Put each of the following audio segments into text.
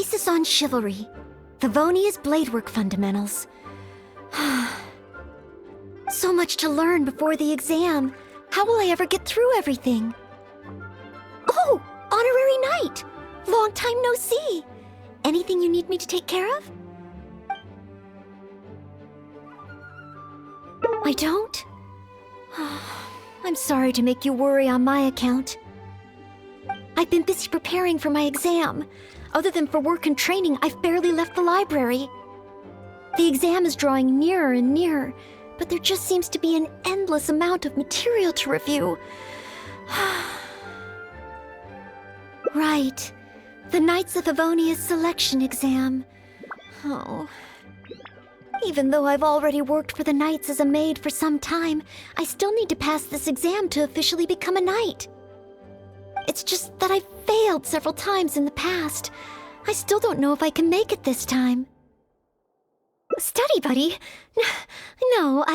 Thesis on Chivalry. Favonia's Bladework Fundamentals. So much to learn before the exam. How will I ever get through everything? Oh, Honorary Knight! Long time no see. Anything you need me to take care of? I don't? I'm sorry to make you worry on my account. I've been busy preparing for my exam. Other than for work and training, I've barely left the library. The exam is drawing nearer and nearer, but there just seems to be an endless amount of material to review. Right. The Knights of Favonia's selection exam. Oh. Even though I've already worked for the Knights as a maid for some time, I still need to pass this exam to officially become a knight. It's just that I've failed several times in the past. I still don't know if I can make it this time. Study buddy? No,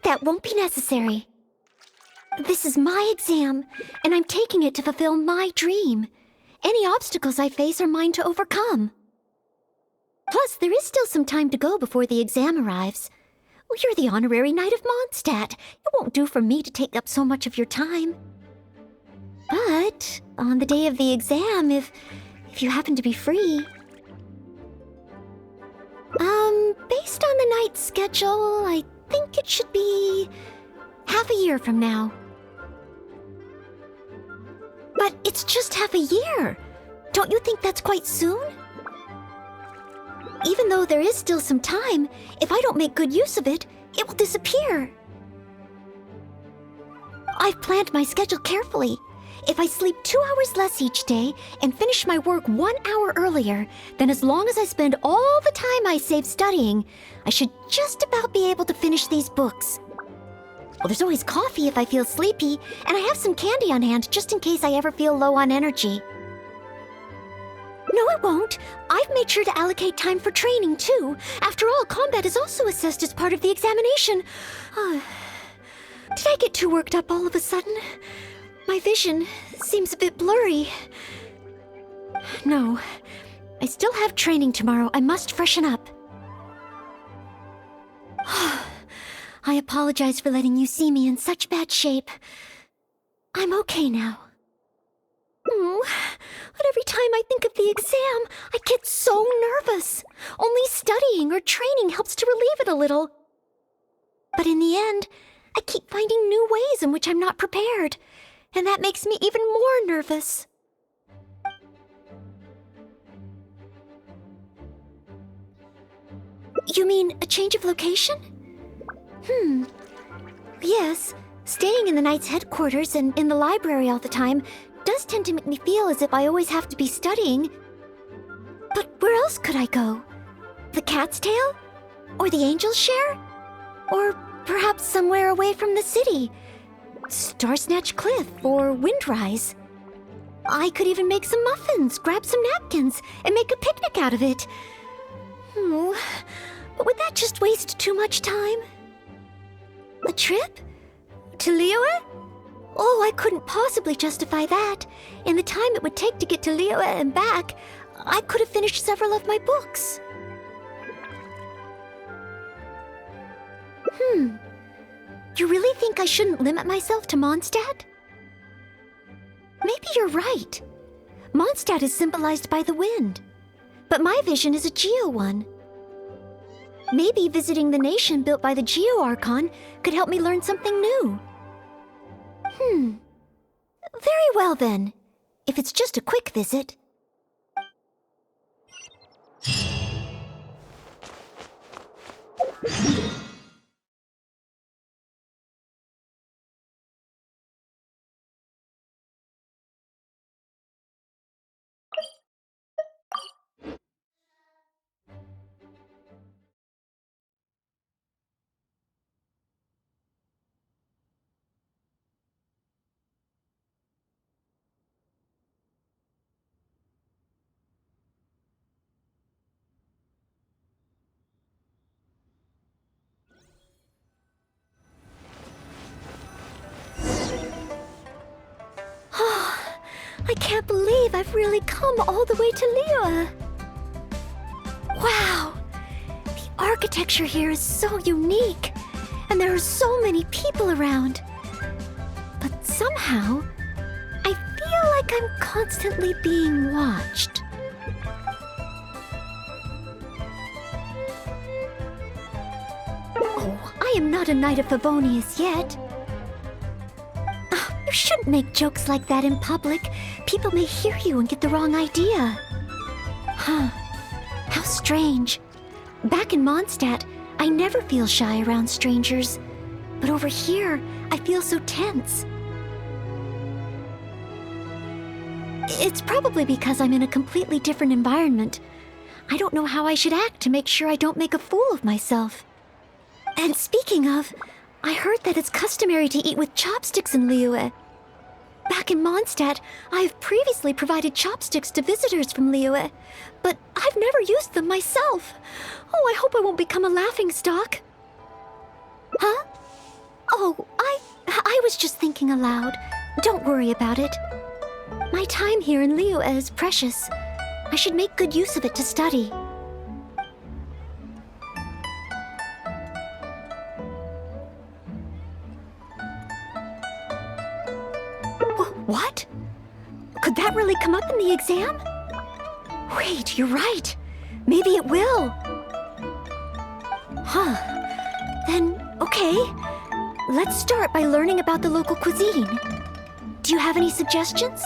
that won't be necessary. This is my exam, and I'm taking it to fulfill my dream. Any obstacles I face are mine to overcome. Plus, there is still some time to go before the exam arrives. Well, you're the honorary knight of Mondstadt. It won't do for me to take up so much of your time. But on the day of the exam, if you happen to be free... Based on the night's schedule, I think it should be half a year from now. But it's just half a year. Don't you think that's quite soon? Even though there is still some time, if I don't make good use of it, it will disappear. I've planned my schedule carefully. If I sleep 2 hours less each day and finish my work 1 hour earlier, then as long as I spend all the time I save studying, I should just about be able to finish these books. Well, there's always coffee if I feel sleepy, and I have some candy on hand just in case I ever feel low on energy. No, it won't. I've made sure to allocate time for training, too. After all, combat is also assessed as part of the examination. Did I get too worked up all of a sudden? My vision seems a bit blurry. No, I still have training tomorrow. I must freshen up. I apologize for letting you see me in such bad shape. I'm okay now. But every time I think of the exam, I get so nervous. Only studying or training helps to relieve it a little. But in the end, I keep finding new ways in which I'm not prepared, and that makes me even more nervous. You mean a change of location? Yes, staying in the Knight's headquarters and in the library all the time does tend to make me feel as if I always have to be studying. But where else could I go? The Cat's Tail? Or the Angel's Share? Or perhaps somewhere away from the city? Starsnatch Cliff or Windrise? I could even make some muffins, grab some napkins, and make a picnic out of it. But would that just waste too much time? A trip? To Liyue? Oh, I couldn't possibly justify that. In the time it would take to get to Liyue and back, I could have finished several of my books. You really think I shouldn't limit myself to Mondstadt? Maybe you're right. Mondstadt is symbolized by the wind, but my vision is a Geo one. Maybe visiting the nation built by the Geo Archon could help me learn something new. Very well then, if it's just a quick visit. I can't believe I've really come all the way to Liyue. Wow! The architecture here is so unique, and there are so many people around. But somehow, I feel like I'm constantly being watched. Oh, I am not a Knight of Favonius yet. You shouldn't make jokes like that in public. People may hear you and get the wrong idea. Huh. How strange. Back in Mondstadt, I never feel shy around strangers. But over here, I feel so tense. It's probably because I'm in a completely different environment. I don't know how I should act to make sure I don't make a fool of myself. And speaking of, I heard that it's customary to eat with chopsticks in Liyue. Back in Mondstadt, I have previously provided chopsticks to visitors from Liyue, but I've never used them myself. Oh, I hope I won't become a laughingstock. Huh? Oh, I was just thinking aloud. Don't worry about it. My time here in Liyue is precious. I should make good use of it to study. What? Could that really come up in the exam? Wait, you're right. Maybe it will. Huh. Then, okay. Let's start by learning about the local cuisine. Do you have any suggestions?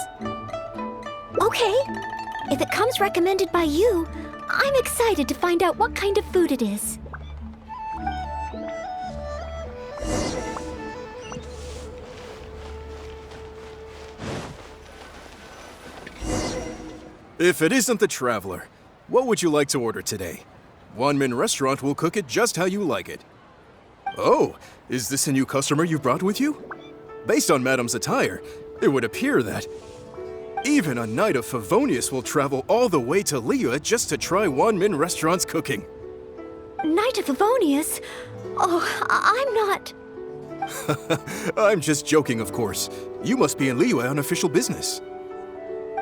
Okay. If it comes recommended by you, I'm excited to find out what kind of food it is. If it isn't the Traveler, what would you like to order today? Wanmin Restaurant will cook it just how you like it. Oh, is this a new customer you brought with you? Based on Madame's attire, it would appear that even a Knight of Favonius will travel all the way to Liyue just to try Wanmin Restaurant's cooking. Knight of Favonius? Oh, I'm not... I'm just joking, of course. You must be in Liyue on official business.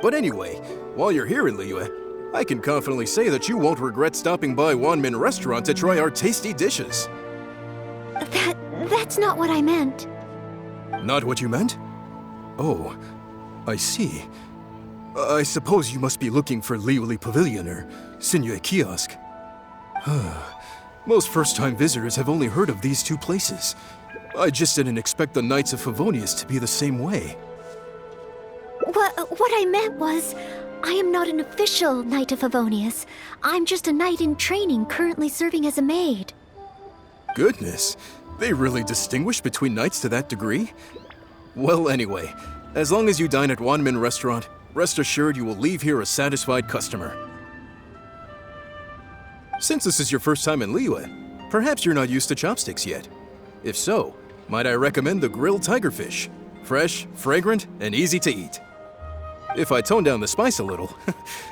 But anyway, while you're here in Liyue, I can confidently say that you won't regret stopping by Wanmin Restaurant to try our tasty dishes. That's not what I meant. Not what you meant? Oh, I see. I suppose you must be looking for Liyue Pavilion or Sinue Kiosk. Most first-time visitors have only heard of these two places. I just didn't expect the Knights of Favonius to be the same way. What I meant was, I am not an official Knight of Favonius. I'm just a knight in training currently serving as a maid. Goodness, they really distinguish between knights to that degree? Well, anyway, as long as you dine at Wanmin Restaurant, rest assured you will leave here a satisfied customer. Since this is your first time in Liyue, perhaps you're not used to chopsticks yet. If so, might I recommend the grilled tigerfish? Fresh, fragrant, and easy to eat. If I tone down the spice a little,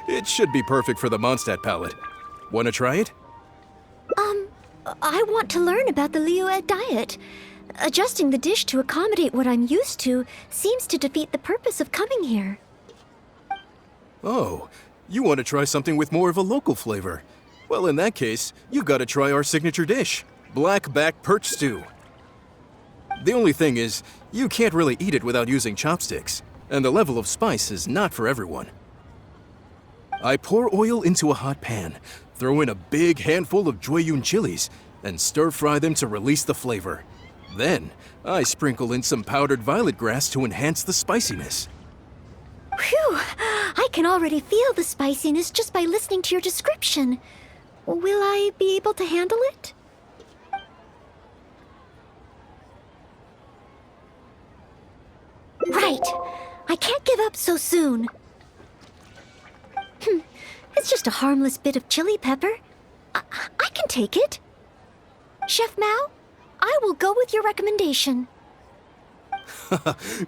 it should be perfect for the Mondstadt palate. Wanna try it? I want to learn about the Liyue diet. Adjusting the dish to accommodate what I'm used to seems to defeat the purpose of coming here. Oh, you want to try something with more of a local flavor. Well, in that case, you've got to try our signature dish, black back perch stew. The only thing is, you can't really eat it without using chopsticks, and the level of spice is not for everyone. I pour oil into a hot pan, throw in a big handful of Jueyun chilies, and stir-fry them to release the flavor. Then, I sprinkle in some powdered violet grass to enhance the spiciness. Phew! I can already feel the spiciness just by listening to your description. Will I be able to handle it? Right! I can't give up so soon. It's just a harmless bit of chili pepper. I can take it. Chef Mao, I will go with your recommendation.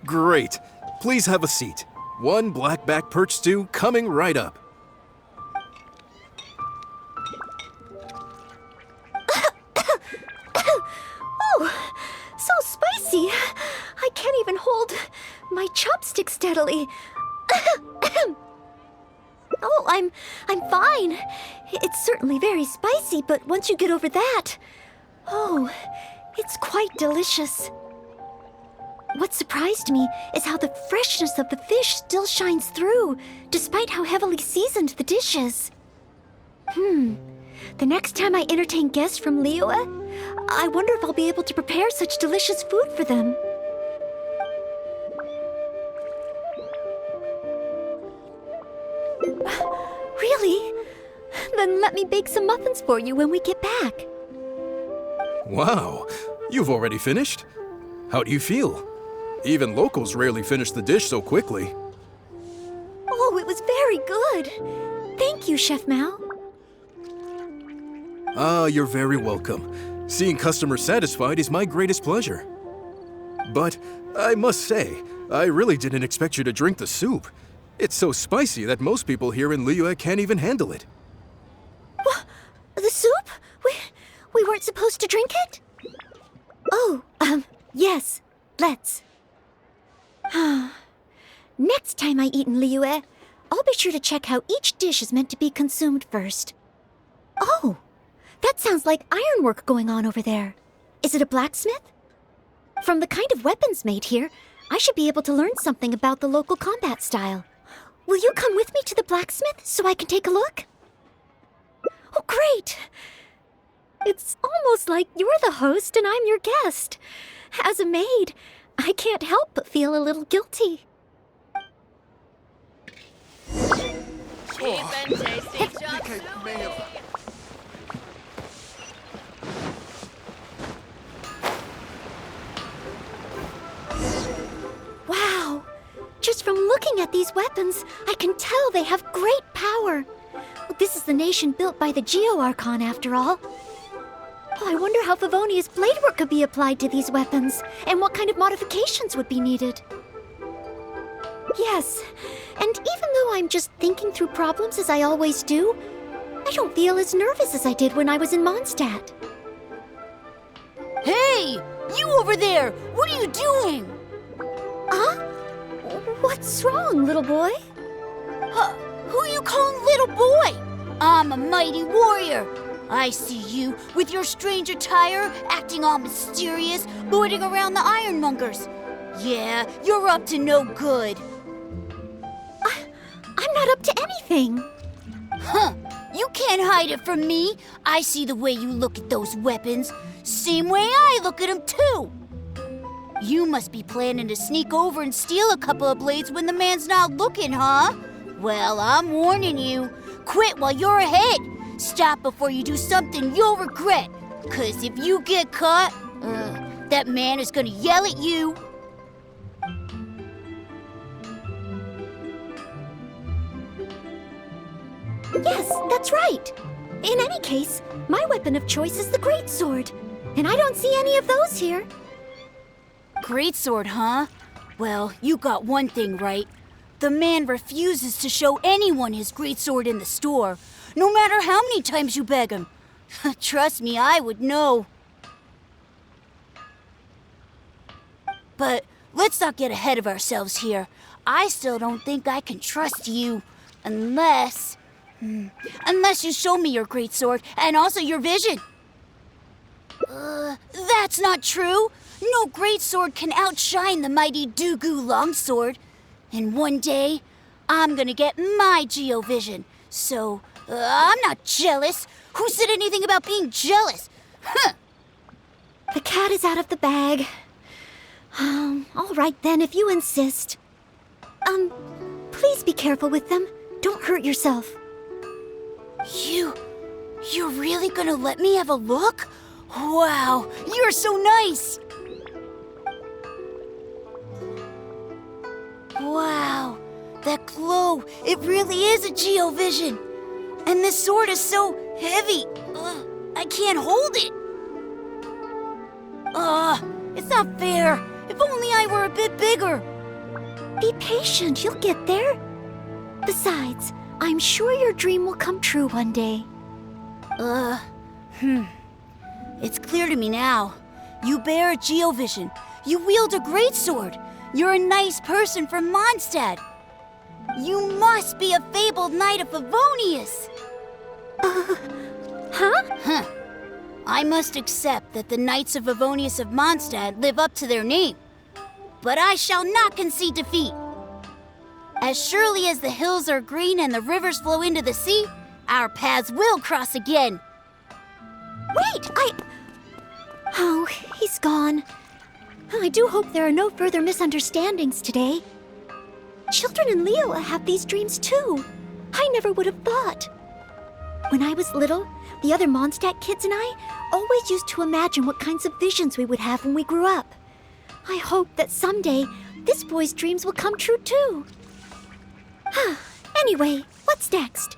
Great. Please have a seat. One blackback perch stew coming right up. Oh, so spicy. I can't even hold my chopstick steadily. Oh, I'm fine. It's certainly very spicy, but once you get over that, oh, it's quite delicious. What surprised me is how the freshness of the fish still shines through, despite how heavily seasoned the dish is. The next time I entertain guests from Liyue, I wonder if I'll be able to prepare such delicious food for them. Really? Then let me bake some muffins for you when we get back. Wow, you've already finished? How do you feel? Even locals rarely finish the dish so quickly. Oh, it was very good. Thank you, Chef Mao. Ah, you're very welcome. Seeing customers satisfied is my greatest pleasure. But I must say, I really didn't expect you to drink the soup. It's so spicy that most people here in Liyue can't even handle it. What? The soup? We weren't supposed to drink it? Oh, yes. Let's. Next time I eat in Liyue, I'll be sure to check how each dish is meant to be consumed first. Oh, that sounds like ironwork going on over there. Is it a blacksmith? From the kind of weapons made here, I should be able to learn something about the local combat style. Will you come with me to the blacksmith so I can take a look? Oh, great! It's almost like you're the host and I'm your guest. As a maid, I can't help but feel a little guilty. Cheap and tasty chop suey. Wow! Just from looking at these weapons, I can tell they have great power. This is the nation built by the Geo-Archon, after all. Oh, I wonder how Favonia's blade work could be applied to these weapons, and what kind of modifications would be needed. Yes, and even though I'm just thinking through problems as I always do, I don't feel as nervous as I did when I was in Mondstadt. Hey! You over there! What are you doing? Huh? What's wrong, little boy? Who you calling little boy? I'm a mighty warrior. I see you with your strange attire, acting all mysterious, lording around the ironmongers. Yeah, you're up to no good. I'm not up to anything. Huh. You can't hide it from me. I see the way you look at those weapons. Same way I look at them, too. You must be planning to sneak over and steal a couple of blades when the man's not looking, huh? Well, I'm warning you. Quit while you're ahead. Stop before you do something you'll regret. 'Cause if you get caught, that man is gonna yell at you. Yes, that's right. In any case, my weapon of choice is the greatsword, and I don't see any of those here. Greatsword, huh? Well, you got one thing right. The man refuses to show anyone his greatsword in the store, no matter how many times you beg him. Trust me, I would know. But let's not get ahead of ourselves here. I still don't think I can trust you, unless you show me your greatsword and also your vision. That's not true. No greatsword can outshine the mighty Dugu longsword. And one day, I'm gonna get my Geovision. So, I'm not jealous. Who said anything about being jealous? Huh. The cat is out of the bag. All right then, if you insist. Please be careful with them. Don't hurt yourself. You're really gonna let me have a look? Wow, you're so nice! Wow, that glow, it really is a Geovision. And this sword is so heavy, I can't hold it. It's not fair. If only I were a bit bigger. Be patient, you'll get there. Besides, I'm sure your dream will come true one day. It's clear to me now. You bear a Geovision. You wield a greatsword. You're a nice person from Mondstadt. You must be a fabled knight of Favonius! Huh? I must accept that the Knights of Favonius of Mondstadt live up to their name. But I shall not concede defeat. As surely as the hills are green and the rivers flow into the sea, our paths will cross again. Wait, Oh, he's gone. I do hope there are no further misunderstandings today. Children in Liyue have these dreams too. I never would have thought. When I was little, the other Mondstadt kids and I always used to imagine what kinds of visions we would have when we grew up. I hope that someday this boy's dreams will come true too. Anyway, what's next?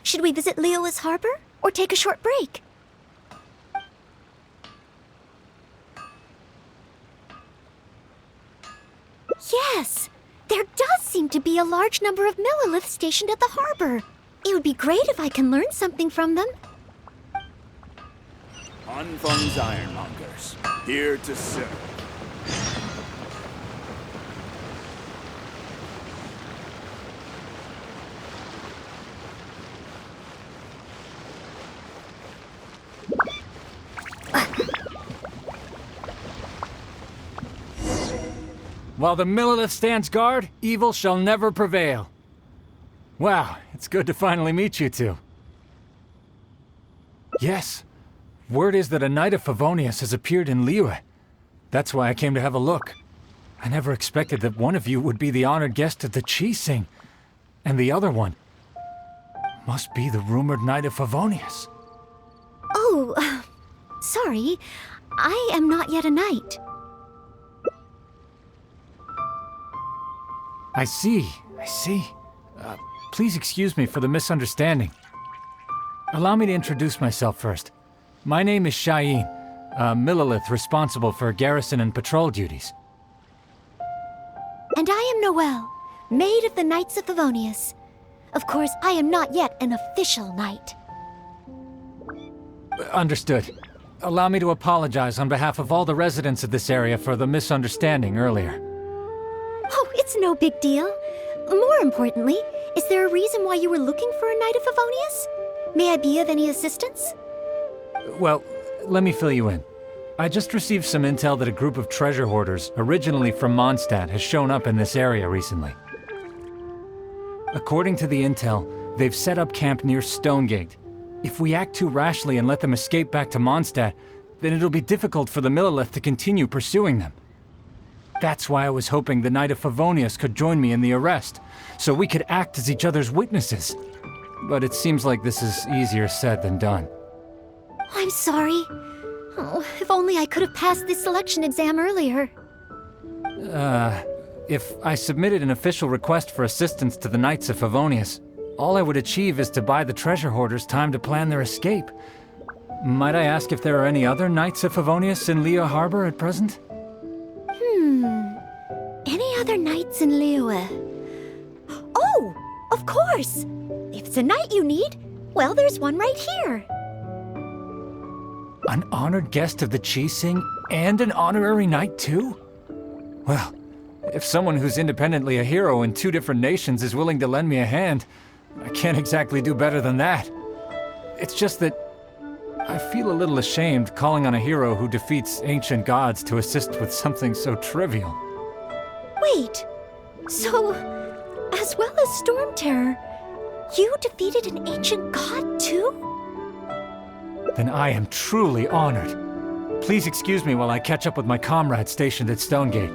Should we visit Liyue's harbor or take a short break? Yes! There does seem to be a large number of Milliliths stationed at the harbor. It would be great if I can learn something from them. Anfang's Ironmongers, here to serve. While the Millilith stands guard, evil shall never prevail. Wow, it's good to finally meet you two. Yes, word is that a Knight of Favonius has appeared in Liyue. That's why I came to have a look. I never expected that one of you would be the honored guest at the Chi-Sing, and the other one must be the rumored Knight of Favonius. Oh, sorry. I am not yet a knight. I see. Please excuse me for the misunderstanding. Allow me to introduce myself first. My name is Shayin, a Millilith responsible for garrison and patrol duties. And I am Noelle, maid of the Knights of Favonius. Of course, I am not yet an official knight. Understood. Allow me to apologize on behalf of all the residents of this area for the misunderstanding earlier. Oh, it's no big deal. More importantly, is there a reason why you were looking for a Knight of Favonius? May I be of any assistance? Well, let me fill you in. I just received some intel that a group of treasure hoarders, originally from Mondstadt, has shown up in this area recently. According to the intel, they've set up camp near Stonegate. If we act too rashly and let them escape back to Mondstadt, then it'll be difficult for the Millilith to continue pursuing them. That's why I was hoping the Knight of Favonius could join me in the arrest, so we could act as each other's witnesses. But it seems like this is easier said than done. I'm sorry. Oh, if only I could have passed this selection exam earlier. If I submitted an official request for assistance to the Knights of Favonius, all I would achieve is to buy the treasure hoarders time to plan their escape. Might I ask if there are any other Knights of Favonius in Liyue Harbor at present? Any other knights in Liyue? Oh, of course! If it's a knight you need, well, there's one right here. An honored guest of the Chi-Sing and an honorary knight too? Well, if someone who's independently a hero in two different nations is willing to lend me a hand, I can't exactly do better than that. It's just that I feel a little ashamed calling on a hero who defeats ancient gods to assist with something so trivial. Wait, so, as well as Storm Terror, you defeated an ancient god too? Then I am truly honored. Please excuse me while I catch up with my comrades stationed at Stonegate.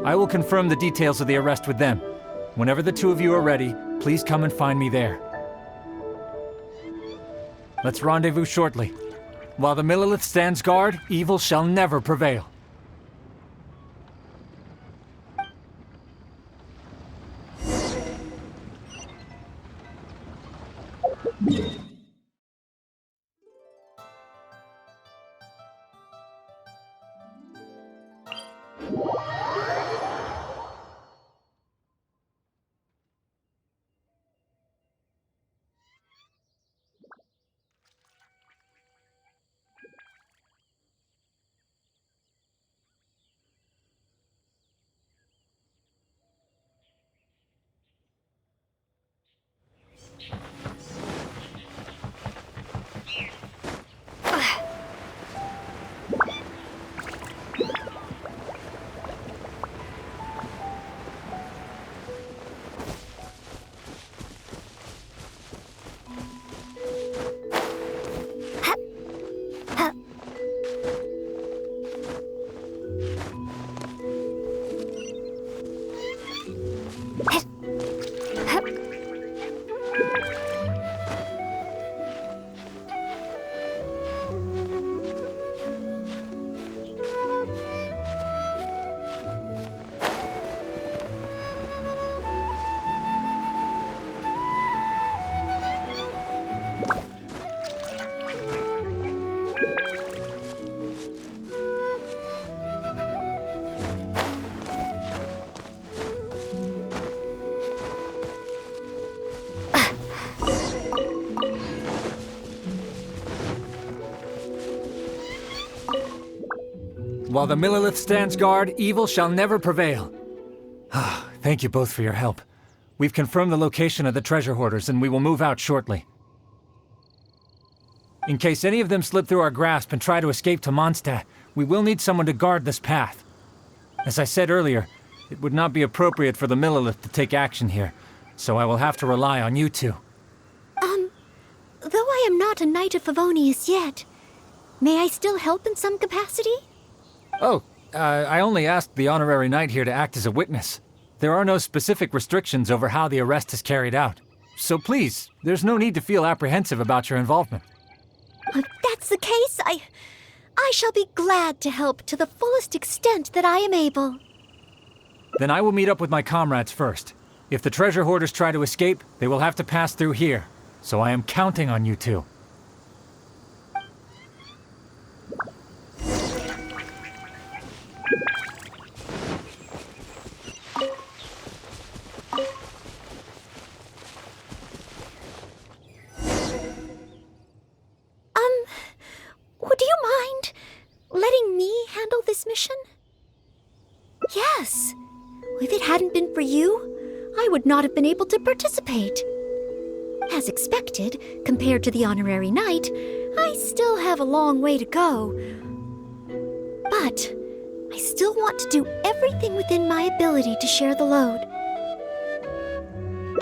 I will confirm the details of the arrest with them. Whenever the two of you are ready, please come and find me there. Let's rendezvous shortly. While the Millilith stands guard, evil shall never prevail. While the Millelith stands guard, evil shall never prevail. Thank you both for your help. We've confirmed the location of the treasure hoarders, and we will move out shortly. In case any of them slip through our grasp and try to escape to Mondstadt, we will need someone to guard this path. As I said earlier, it would not be appropriate for the Millelith to take action here, so I will have to rely on you two. Though I am not a Knight of Favonius yet, may I still help in some capacity? Oh, I only asked the honorary knight here to act as a witness. There are no specific restrictions over how the arrest is carried out. So please, there's no need to feel apprehensive about your involvement. If that's the case, I shall be glad to help to the fullest extent that I am able. Then I will meet up with my comrades first. If the treasure hoarders try to escape, they will have to pass through here. So I am counting on you two. Would you mind letting me handle this mission? Yes. If it hadn't been for you, I would not have been able to participate. As expected, compared to the honorary knight, I still have a long way to go. But I still want to do everything within my ability to share the load.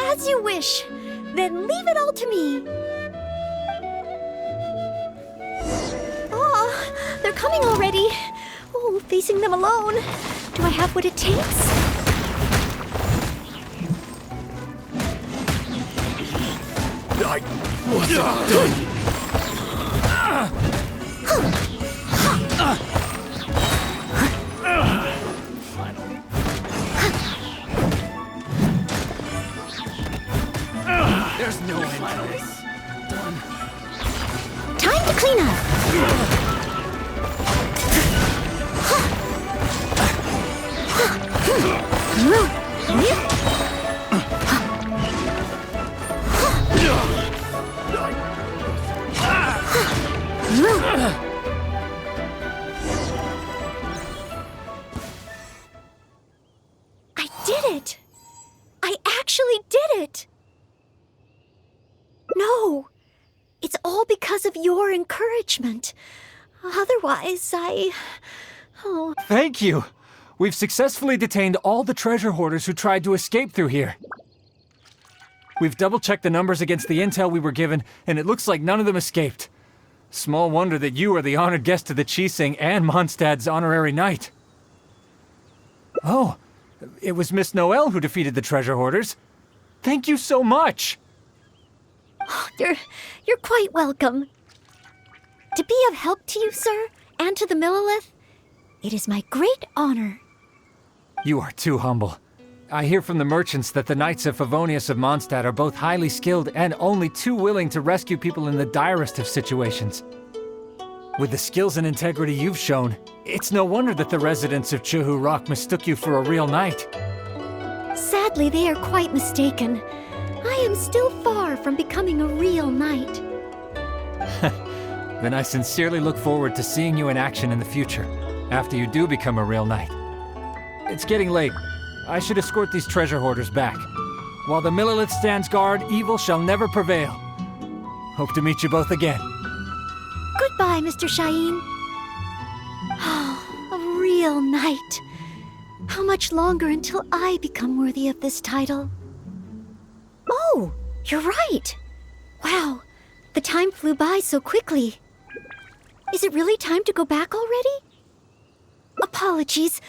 As you wish. Then leave it all to me. Oh, they're coming already. Oh, facing them alone. Do I have what it takes? There's no end to this. Time to clean up. I did it! I actually did it! No! It's all because of your encouragement. Otherwise, Oh. Thank you! We've successfully detained all the treasure hoarders who tried to escape through here. We've double-checked the numbers against the intel we were given, and it looks like none of them escaped. Small wonder that you are the honored guest of the Qixing and Mondstadt's honorary knight. Oh, it was Miss Noelle who defeated the treasure hoarders. Thank you so much! You're quite welcome. To be of help to you, sir, and to the Millelith, it is my great honor. You are too humble. I hear from the merchants that the Knights of Favonius of Mondstadt are both highly skilled and only too willing to rescue people in the direst of situations. With the skills and integrity you've shown, it's no wonder that the residents of Chuhu Rock mistook you for a real knight. Sadly, they are quite mistaken. I am still far from becoming a real knight. Then I sincerely look forward to seeing you in action in the future, after you do become a real knight. It's getting late. I should escort these treasure hoarders back. While the Millelith stands guard, evil shall never prevail. Hope to meet you both again. Goodbye, Mr. Shaheen. Oh, a real knight. How much longer until I become worthy of this title? Oh, you're right. Wow, the time flew by so quickly. Is it really time to go back already? Apologies.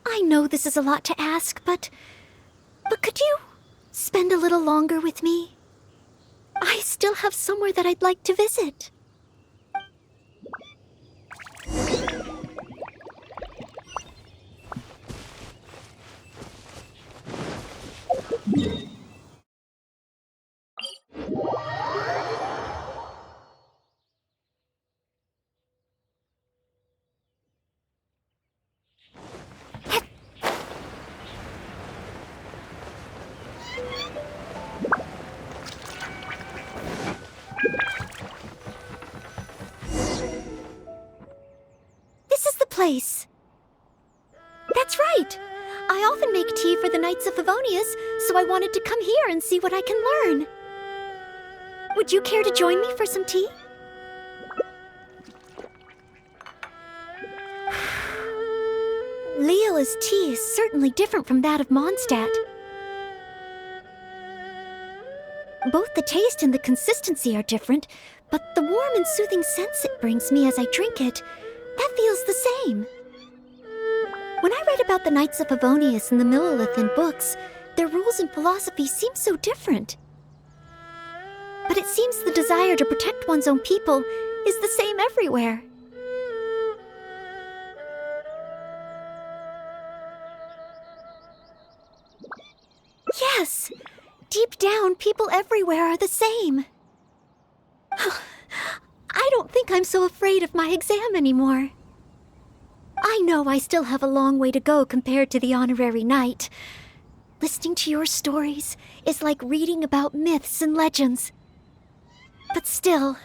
I know this is a lot to ask, but could you spend a little longer with me? I still have somewhere that I'd like to visit. This is the place. That's right. I often make tea for the Knights of Favonius, so I wanted to come here and see what I can learn. Would you care to join me for some tea? Leola's tea is certainly different from that of Mondstadt. Both the taste and the consistency are different, but the warm and soothing sense it brings me as I drink it, that feels the same. When I read about the Knights of Favonius and the Millelith in books, their rules and philosophy seem so different. But it seems the desire to protect one's own people is the same everywhere. Yes! Deep down, people everywhere are the same. I don't think I'm so afraid of my exam anymore. I know I still have a long way to go compared to the honorary knight. Listening to your stories is like reading about myths and legends. But still,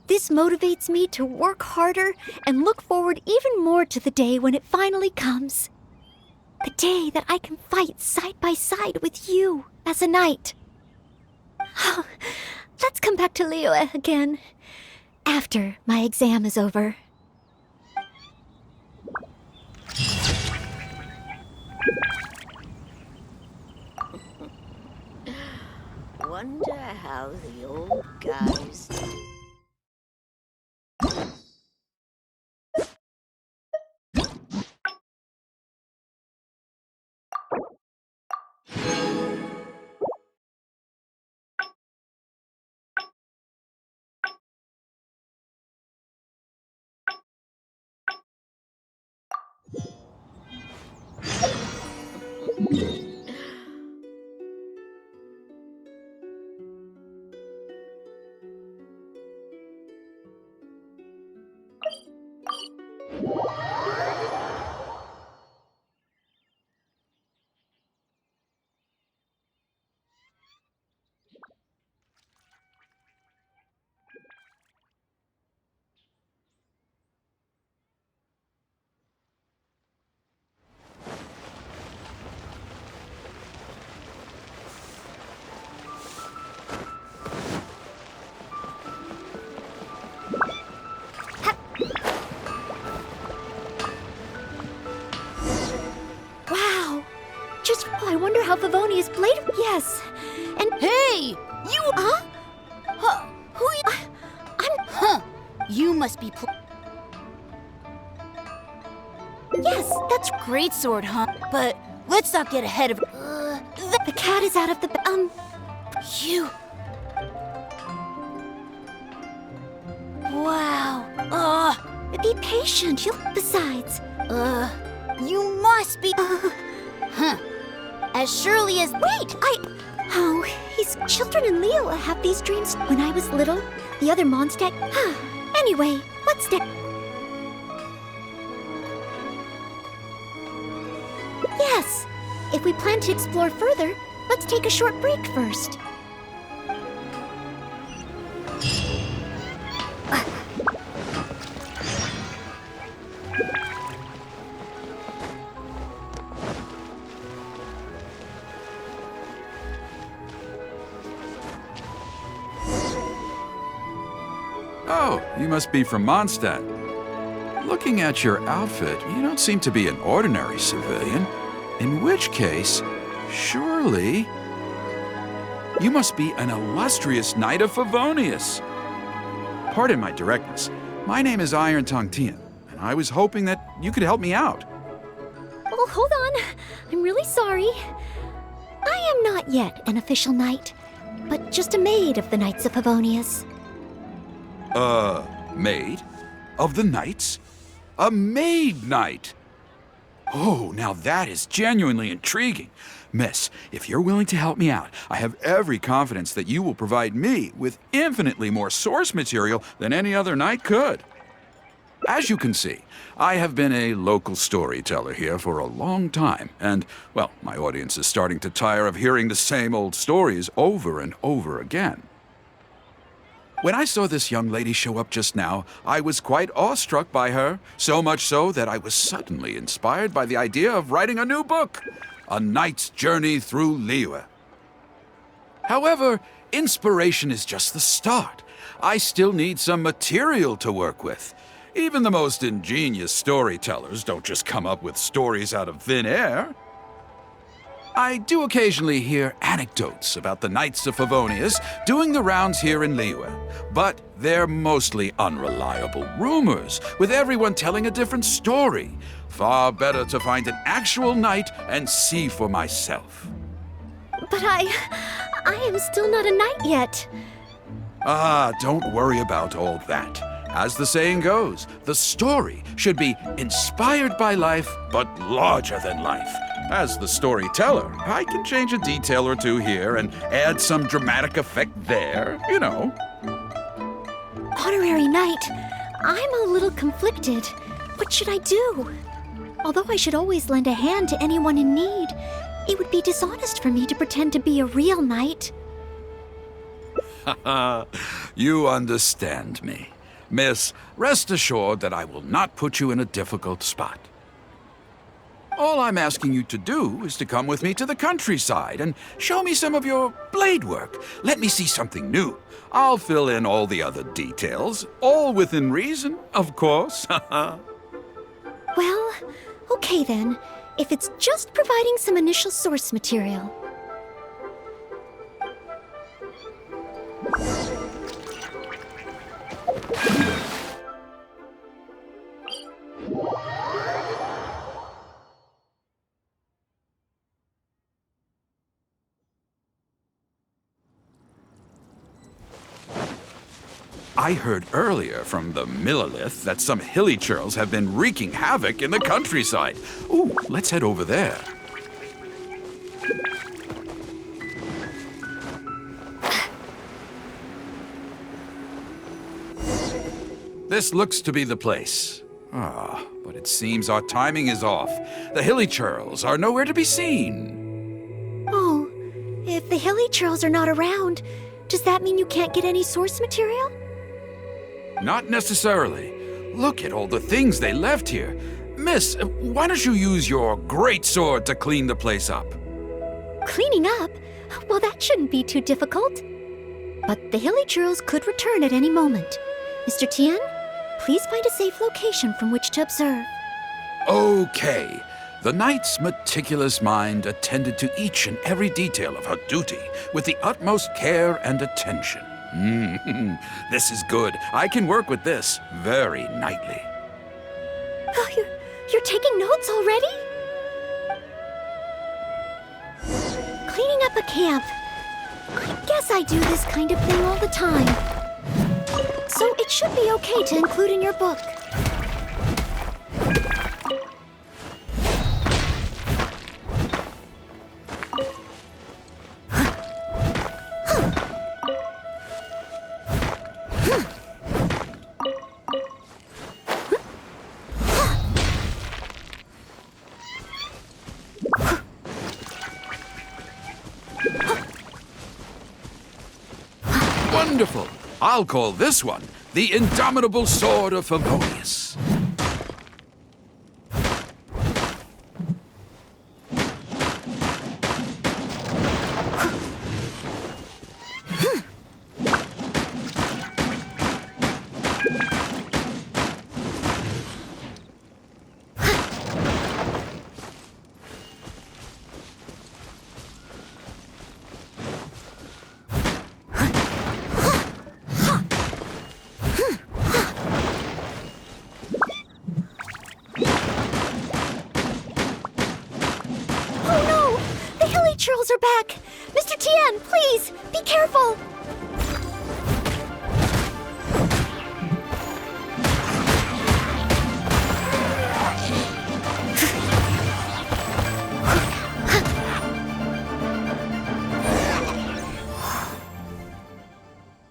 this motivates me to work harder and look forward even more to the day when it finally comes. The day that I can fight side by side with you as a knight. Let's come back to Liyue again, after my exam is over. Wonder how the old guys... I wonder how Favonius blade... Yes, and... Hey! You... Huh? Who you... Huh. You must be... Yes, that's... Great sword, huh? But let's not get ahead of... The cat is out of the... You... Wow. Be patient, you'll... Besides... You must be... Huh. As surely as... Wait, Oh, his children and Leo have these dreams. When I was little, the other Mondstadt... Anyway, what's that? Yes. If we plan to explore further, let's take a short break first. Oh, you must be from Mondstadt. Looking at your outfit, you don't seem to be an ordinary civilian. In which case, surely... you must be an illustrious knight of Favonius. Pardon my directness. My name is Iron Tongue Tian, and I was hoping that you could help me out. Oh, hold on. I'm really sorry. I am not yet an official knight, but just a maid of the Knights of Favonius. Maid? Of the knights? A maid knight? Oh, now that is genuinely intriguing. Miss, if you're willing to help me out, I have every confidence that you will provide me with infinitely more source material than any other knight could. As you can see, I have been a local storyteller here for a long time, and, well, my audience is starting to tire of hearing the same old stories over and over again. When I saw this young lady show up just now, I was quite awestruck by her, so much so that I was suddenly inspired by the idea of writing a new book, A Knight's Journey Through Liyue. However, inspiration is just the start. I still need some material to work with. Even the most ingenious storytellers don't just come up with stories out of thin air. I do occasionally hear anecdotes about the Knights of Favonius doing the rounds here in Liyue, but they're mostly unreliable rumors, with everyone telling a different story. Far better to find an actual knight and see for myself. But I am still not a knight yet. Ah, don't worry about all that. As the saying goes, the story should be inspired by life, but larger than life. As the storyteller, I can change a detail or two here and add some dramatic effect there, you know. Honorary knight, I'm a little conflicted. What should I do? Although I should always lend a hand to anyone in need, it would be dishonest for me to pretend to be a real knight. You understand me. Miss, rest assured that I will not put you in a difficult spot. All I'm asking you to do is to come with me to the countryside and show me some of your blade work. Let me see something new. I'll fill in all the other details, all within reason, of course. Well, okay then, if it's just providing some initial source material. I heard earlier from the Millilith that some hilly churls have been wreaking havoc in the countryside. Ooh, let's head over there. This looks to be the place. But it seems our timing is off. The hilly churls are nowhere to be seen. Oh, if the hilly churls are not around, does that mean you can't get any source material? Not necessarily. Look at all the things they left here. Miss, why don't you use your great sword to clean the place up? Cleaning up? Well, that shouldn't be too difficult. But the hilly churls could return at any moment. Mr. Tian, please find a safe location from which to observe. Okay. The knight's meticulous mind attended to each and every detail of her duty with the utmost care and attention. This is good. I can work with this very knightly. Oh, you're taking notes already? Cleaning up a camp. I guess I do this kind of thing all the time. So it should be okay to include in your book. Wonderful! I'll call this one the Indomitable Sword of Favonius. Churls are back! Mr. Tian, please, be careful!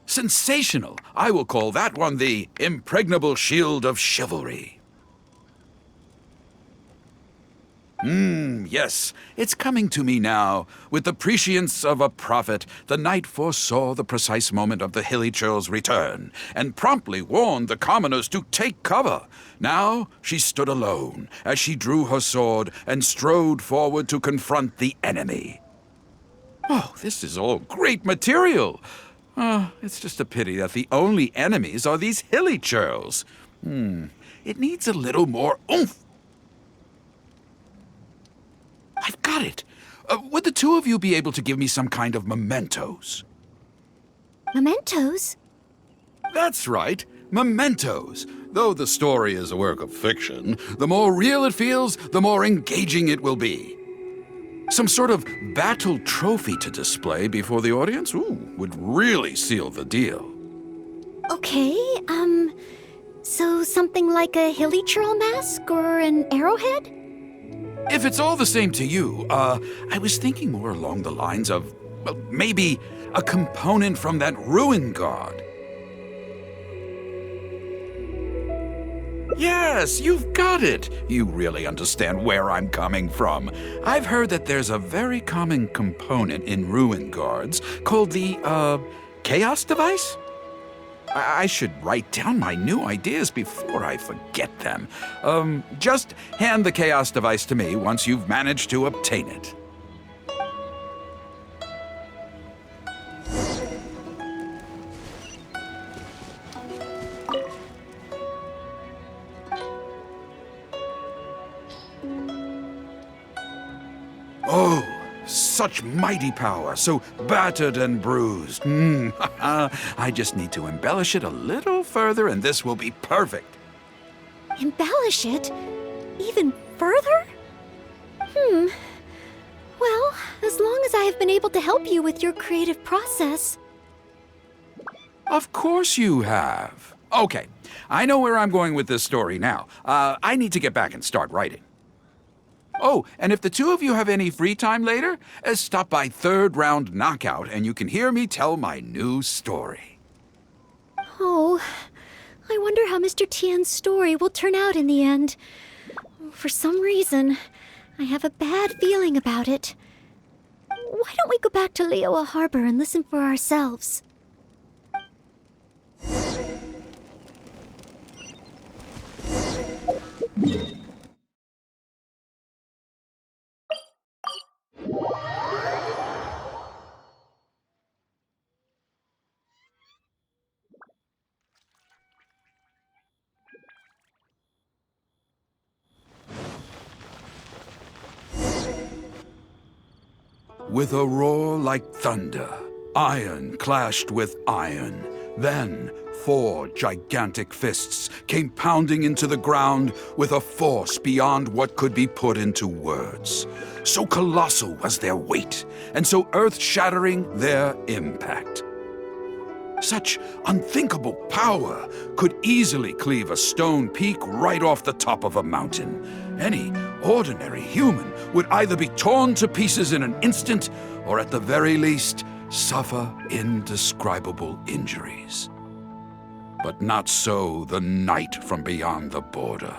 Sensational! I will call that one the Impregnable Shield of Chivalry. Yes, it's coming to me now. With the prescience of a prophet, the knight foresaw the precise moment of the hilly churl's return, and promptly warned the commoners to take cover. Now she stood alone, as she drew her sword and strode forward to confront the enemy. Oh, this is all great material. It's just a pity that the only enemies are these hilly churls. It needs a little more oomph. I've got it. Would the two of you be able to give me some kind of mementos? Mementos? That's right, mementos. Though the story is a work of fiction, the more real it feels, the more engaging it will be. Some sort of battle trophy to display before the audience? Would really seal the deal. Okay, so something like a hilly churl mask or an arrowhead? If it's all the same to you, I was thinking more along the lines of, well, maybe a component from that ruin guard. Yes, you've got it. You really understand where I'm coming from. I've heard that there's a very common component in ruin guards called the, chaos device? I should write down my new ideas before I forget them. Just hand the chaos device to me once you've managed to obtain it. Oh, such mighty power, so battered and bruised. I just need to embellish it a little further and this will be perfect. Embellish it? Even further? Well, as long as I have been able to help you with your creative process. Of course you have. Okay, I know where I'm going with this story now. I need to get back and start writing. Oh, and if the two of you have any free time later, stop by Third Round Knockout and you can hear me tell my new story. Oh, I wonder how Mr. Tian's story will turn out in the end. For some reason, I have a bad feeling about it. Why don't we go back to Liyue Harbor and listen for ourselves? With a roar like thunder, iron clashed with iron. Then 4 gigantic fists came pounding into the ground with a force beyond what could be put into words. So colossal was their weight, and so earth-shattering their impact. Such unthinkable power could easily cleave a stone peak right off the top of a mountain. Any ordinary human would either be torn to pieces in an instant, or at the very least, suffer indescribable injuries. But not so the knight from beyond the border.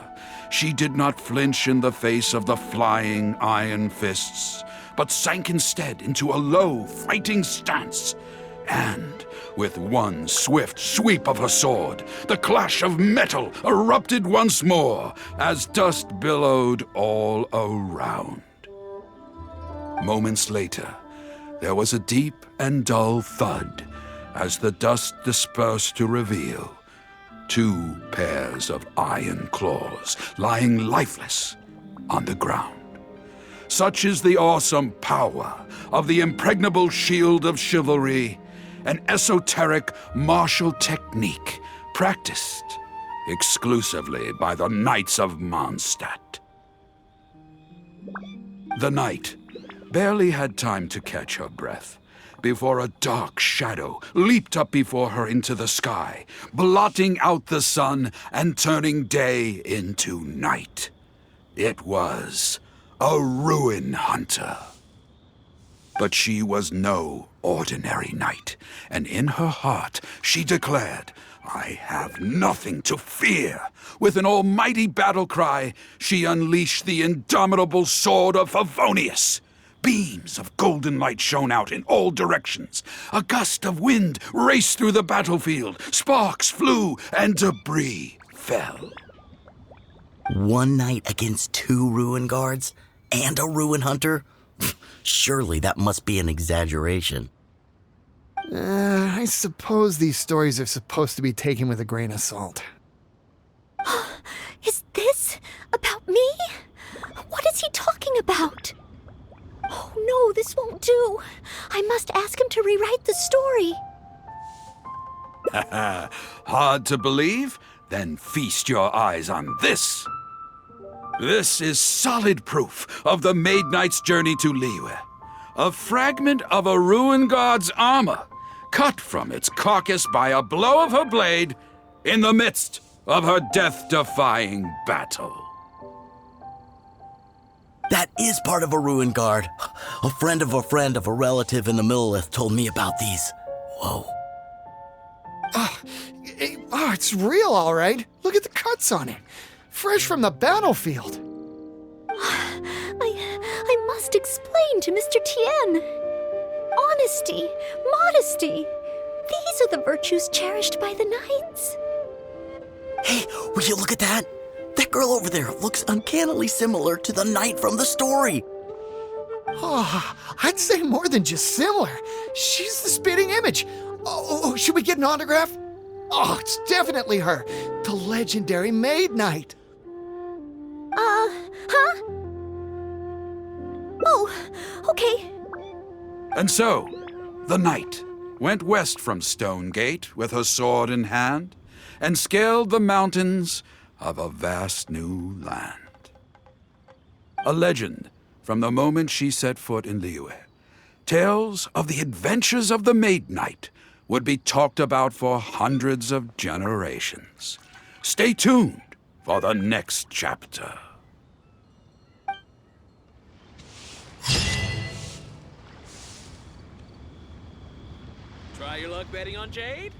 She did not flinch in the face of the flying iron fists, but sank instead into a low, fighting stance. And with one swift sweep of her sword, the clash of metal erupted once more as dust billowed all around. Moments later, there was a deep and dull thud as the dust dispersed to reveal 2 pairs of iron claws lying lifeless on the ground. Such is the awesome power of the impregnable shield of chivalry, an esoteric martial technique practiced exclusively by the Knights of Mondstadt. The knight barely had time to catch her breath before a dark shadow leaped up before her into the sky, blotting out the sun and turning day into night. It was a ruin hunter. But she was no ordinary knight, and in her heart she declared, "I have nothing to fear." With an almighty battle cry, she unleashed the indomitable sword of Favonius. Beams of golden light shone out in all directions. A gust of wind raced through the battlefield. Sparks flew, and debris fell. One knight against 2 ruin guards and a ruin hunter? Surely that must be an exaggeration. I suppose these stories are supposed to be taken with a grain of salt. Is this about me? What is he talking about? Oh no, this won't do. I must ask him to rewrite the story. Hard to believe? Then feast your eyes on this. This is solid proof of the Maid Knight's journey to Liyue. A fragment of a ruin god's armor, cut from its carcass by a blow of her blade in the midst of her death-defying battle. That is part of a ruin guard. A friend of a relative in the Millelith told me about these. Whoa. It's real, all right. Look at the cuts on it. Fresh from the battlefield. I must explain to Mr. Tien. Honesty, modesty. These are the virtues cherished by the knights. Hey, will you look at that? That girl over there looks uncannily similar to the knight from the story. Oh, I'd say more than just similar. She's the spitting image. Oh, should we get an autograph? Oh, it's definitely her. The legendary Maid Knight. Huh? Oh, okay. And so, the knight went west from Stonegate with her sword in hand and scaled the mountains of a vast new land. A legend from the moment she set foot in Liyue. Tales of the adventures of the Maid Knight would be talked about for hundreds of generations. Stay tuned for the next chapter. Try your luck betting on Jade?